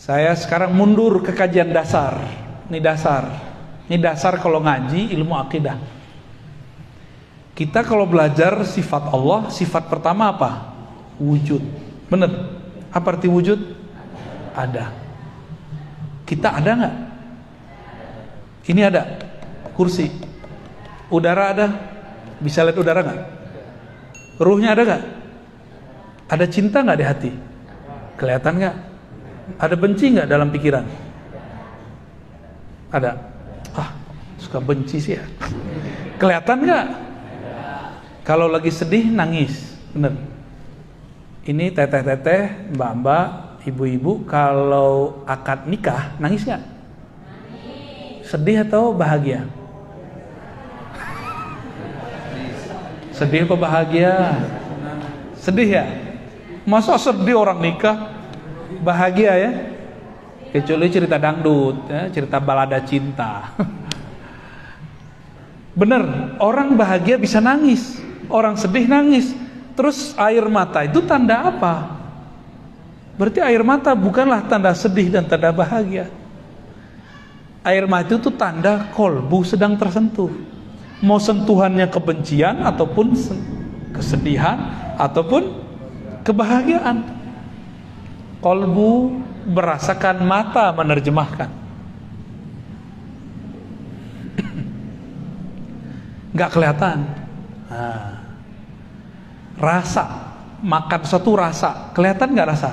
Saya sekarang mundur ke kajian dasar. Ini dasar. Ini dasar kalau ngaji ilmu akidah. Kita kalau belajar sifat Allah, sifat pertama apa? Wujud. Bener? Apa arti wujud? Ada. Kita ada nggak? Ini ada. Kursi. Udara ada. Bisa lihat udara nggak? Ruhnya ada nggak? Ada cinta nggak di hati? Kelihatan nggak? Ada benci nggak dalam pikiran? Ada. Suka benci sih ya. Kelihatan nggak? Kalau lagi sedih nangis, bener. Ini teteh-teteh, mbak-mbak, ibu-ibu, kalau akad nikah nangis nggak? Sedih atau bahagia? Sedih atau bahagia? Sedih ya? Masa sedih orang nikah? Bahagia ya? Kecuali cerita dangdut ya, cerita balada cinta. Bener, orang bahagia bisa nangis, orang sedih nangis. Terus air mata itu tanda apa? Berarti air mata bukanlah tanda sedih dan tanda bahagia. Air mata itu tanda kolbu sedang tersentuh. Mau sentuhannya kebencian ataupun kesedihan ataupun kebahagiaan. Kolbu merasakan, mata menerjemahkan. Nggak kelihatan. Rasa, makan suatu rasa, kelihatan nggak rasa?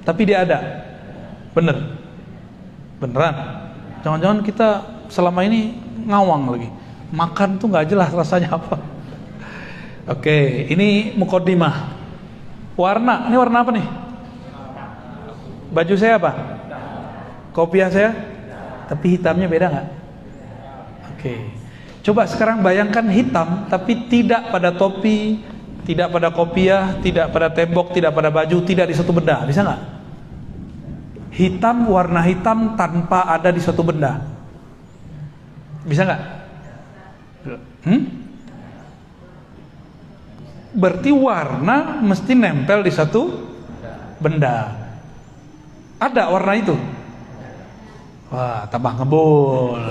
Tapi dia ada. Bener, beneran. Jangan-jangan kita selama ini ngawang lagi. Makan tuh nggak jelas rasanya apa. Oke, ini mukaddimah. Warna, ini warna apa nih? Baju saya apa? Kopiah saya? Tapi hitamnya beda nggak? Oke. Coba sekarang bayangkan hitam, tapi tidak pada topi, tidak pada kopiah, tidak pada tembok, tidak pada baju, tidak di satu benda. Bisa nggak? Hitam, warna hitam tanpa ada di satu benda. Bisa nggak? Berarti warna mesti nempel di satu benda. Ada warna itu? Wah, tambah ngebul.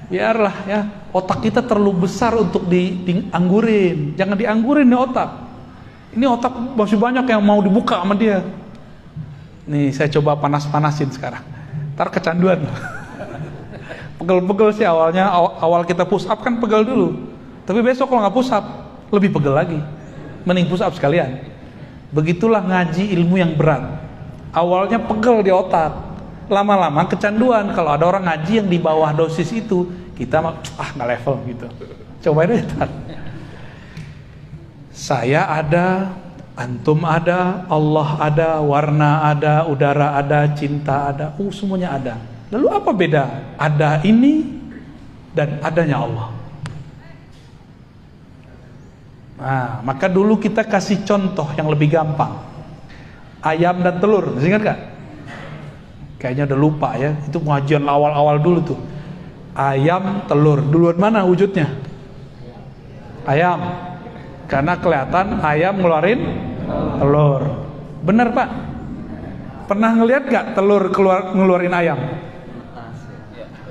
Biarlah ya, otak kita terlalu besar untuk dianggurin. Jangan dianggurin nih otak. Ini otak masih banyak yang mau dibuka sama dia. Nih saya coba panas-panasin sekarang. Ntar kecanduan. Pegel-pegel sih awalnya. Awal kita push up kan pegel dulu. Tapi besok kalau nggak push up lebih pegel lagi. Mending push up sekalian. Begitulah ngaji ilmu yang berat. Awalnya pegel di otak, lama-lama kecanduan. Kalau ada orang ngaji yang di bawah dosis itu, kita nggak level gitu. Cobain aja. Saya ada, antum ada, Allah ada, warna ada, udara ada, cinta ada, semuanya ada. Lalu apa beda ada ini dan adanya Allah? Nah, maka dulu kita kasih contoh yang lebih gampang. Ayam dan telur, masih ingat gak? Kayaknya udah lupa ya. Itu pengajian awal-awal dulu tuh. Ayam, telur, duluan mana wujudnya? Ayam. Karena kelihatan ayam ngeluarin telur. Bener Pak? Pernah ngelihat gak telur ngeluarin ayam?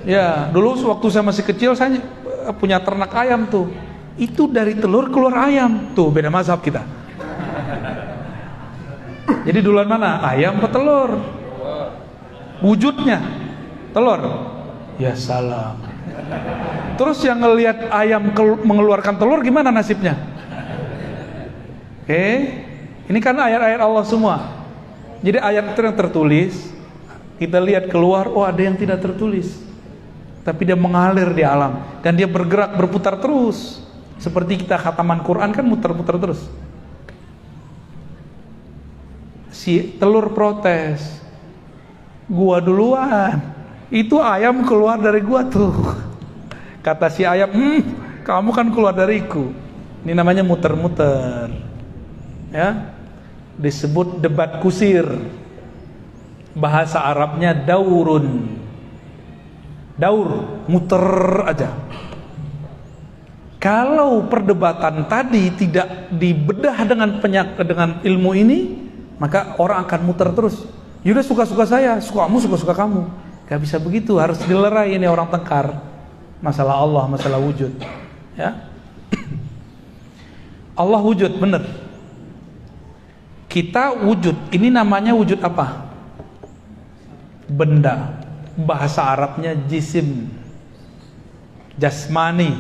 Ya, dulu waktu saya masih kecil saya punya ternak ayam tuh. Itu dari telur keluar ayam. Tuh beda mazhab kita. Jadi duluan mana? Ayam atau telur? Wujudnya telur. Ya salam. Terus yang ngelihat ayam mengeluarkan telur gimana nasibnya? Ini kan ayat-ayat Allah semua. Jadi ayat itu yang tertulis, kita lihat keluar, ada yang tidak tertulis. Tapi dia mengalir di alam dan dia bergerak, berputar terus. Seperti kita khataman Quran kan muter-muter terus. Si telur protes, gua duluan, itu ayam keluar dari gua tuh. Kata si ayam, kamu kan keluar dariku. Ini namanya muter-muter, ya, disebut debat kusir. Bahasa Arabnya daurun. Daur, muter aja. Kalau perdebatan tadi tidak dibedah dengan ilmu ini, maka orang akan muter terus. Yuda suka-suka saya, sukamu suka-suka kamu. Gak bisa begitu, harus dilerai ini orang tengkar. Masalah Allah, masalah wujud. Ya. Allah wujud, benar. Kita wujud, ini namanya wujud apa? Benda. Bahasa Arabnya jisim, jasmani.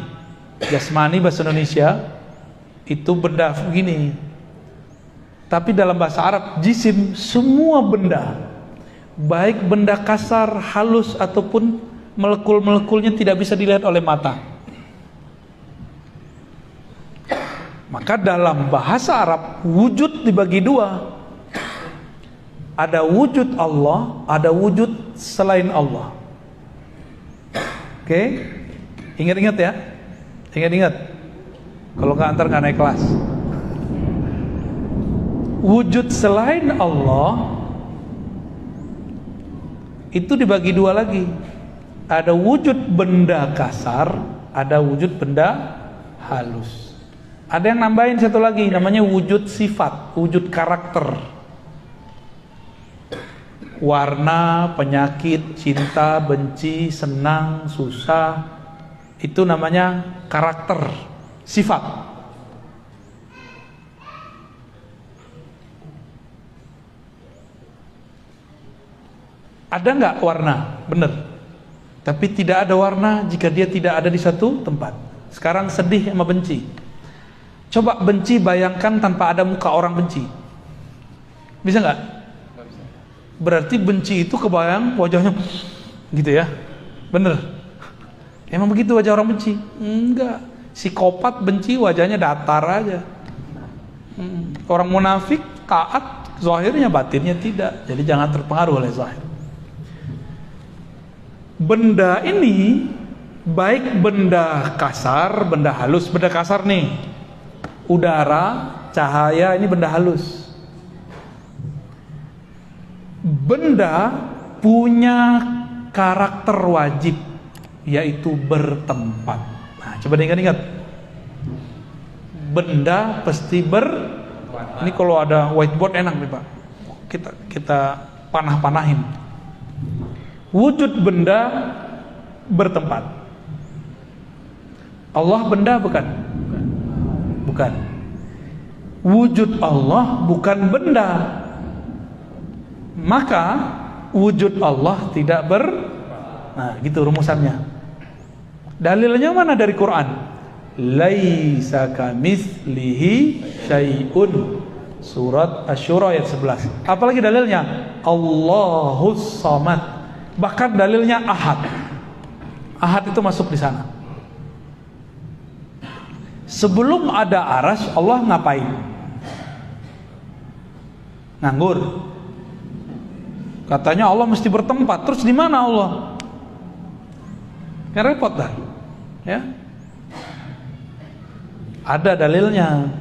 Jasmani bahasa Indonesia itu benda begini. Tapi dalam bahasa Arab jisim semua benda, baik benda kasar, halus ataupun molekul-molekulnya tidak bisa dilihat oleh mata. Maka dalam bahasa Arab wujud dibagi dua. Ada wujud Allah, ada wujud selain Allah. Oke? Ingat-ingat ya. Ingat-ingat. Kalau nggak antar nggak naik kelas. Wujud selain Allah itu dibagi dua lagi. Ada wujud benda kasar, ada wujud benda halus. Ada yang nambahin satu lagi, namanya wujud sifat, wujud karakter. Warna, penyakit, cinta, benci, senang, susah, itu namanya karakter, sifat. Ada nggak warna? Bener. Tapi tidak ada warna jika dia tidak ada di satu tempat. Sekarang sedih sama benci. Coba benci bayangkan tanpa ada muka orang benci. Bisa nggak? Berarti benci itu kebayang wajahnya gitu ya. Bener. Emang begitu wajah orang benci? Enggak. Psikopat benci wajahnya datar aja. Orang munafik taat, zahirnya batinnya tidak. Jadi jangan terpengaruh oleh zahir. Benda ini baik benda kasar, benda halus. Benda kasar nih, udara, cahaya, ini benda halus. Benda punya karakter wajib, yaitu bertempat. Nah, coba diingat-ingat. Benda pasti ini kalau ada whiteboard enak nih Pak. Kita panah-panahin. Wujud benda bertempat. Allah benda bukan? Bukan. Wujud Allah bukan benda. Maka wujud Allah tidak Nah, gitu rumusannya. Dalilnya mana dari Quran? Laisa kamitslihi syai'un. Surat Asy-Syura ayat 11. Apalagi dalilnya? Allahus Samad. Bahkan dalilnya Ahad. Ahad itu masuk di sana. Sebelum ada arasy, Allah ngapain? Nganggur. Katanya Allah mesti bertempat. Terus di mana Allah? Kan repot dah. Ya. Ada dalilnya.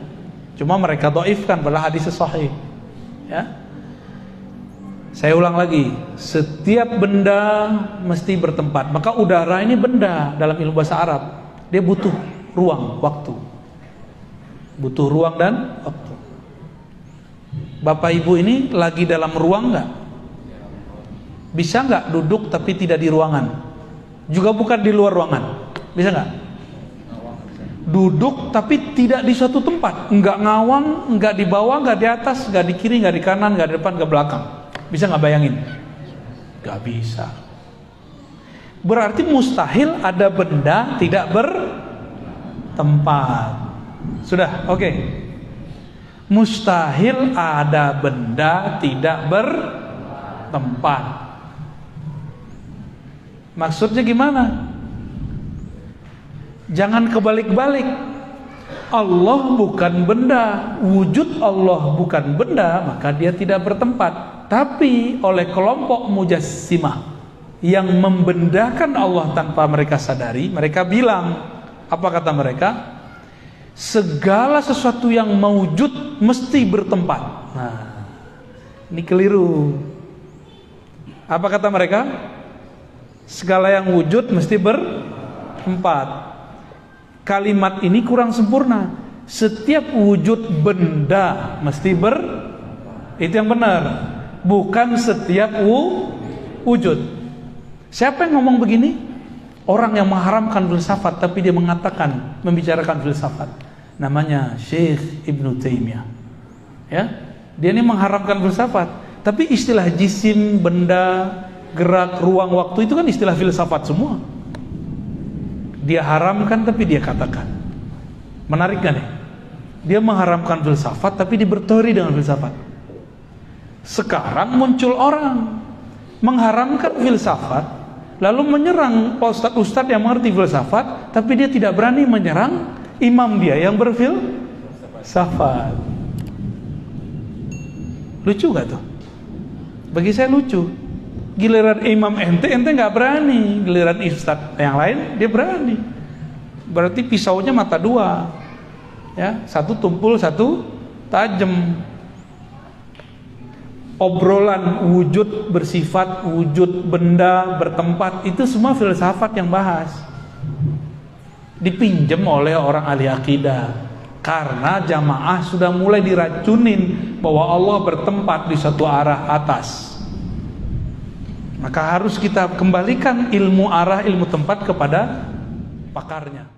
Cuma mereka dhaifkan pada hadis sahih. Ya. Saya ulang lagi, setiap benda mesti bertempat. Maka udara ini benda dalam ilmu bahasa Arab. Dia butuh ruang, waktu. Butuh ruang dan waktu. Bapak Ibu ini lagi dalam ruang nggak? Bisa nggak duduk tapi tidak di ruangan? Juga bukan di luar ruangan. Bisa nggak? Duduk tapi tidak di suatu tempat. Nggak ngawang, nggak di bawah, nggak di atas, nggak di kiri, nggak di kanan, nggak di depan, nggak belakang. Bisa nggak bayangin? Nggak bisa. Berarti mustahil ada benda tidak bertempat. Sudah, oke. Mustahil ada benda tidak bertempat. Maksudnya gimana? Jangan kebalik-balik. Allah bukan benda, wujud Allah bukan benda, maka dia tidak bertempat. Tapi oleh kelompok mujassimah yang membendakan Allah tanpa mereka sadari, mereka bilang, apa kata mereka? Segala sesuatu yang maujud mesti bertempat. Nah, ini keliru. Apa kata mereka? Segala yang wujud mesti bertempat. Kalimat ini kurang sempurna. Setiap wujud benda mesti itu yang benar. bukan setiap wujud. Siapa yang ngomong begini? Orang yang mengharamkan filsafat tapi dia mengatakan, membicarakan filsafat. Namanya Syekh Ibnu Taimiyah. Ya, dia ini mengharamkan filsafat, tapi istilah jisim, benda, gerak, ruang, waktu itu kan istilah filsafat semua. Dia haramkan tapi dia katakan. Menarik kan nih? Dia mengharamkan filsafat tapi dia berteori dengan filsafat. Sekarang muncul orang mengharamkan filsafat lalu menyerang ustadz-ustadz yang mengerti filsafat, tapi dia tidak berani menyerang imam dia yang berfilsafat. Lucu gak tuh? Bagi saya lucu. Giliran imam ente gak berani, giliran ustadz yang lain dia berani. Berarti pisaunya mata dua, ya, satu tumpul, satu tajam. Obrolan wujud bersifat, wujud benda bertempat, itu semua filsafat yang bahas. Dipinjam oleh orang ahli akidah. Karena jamaah sudah mulai diracunin bahwa Allah bertempat di satu arah atas. Maka harus kita kembalikan ilmu arah, ilmu tempat kepada pakarnya.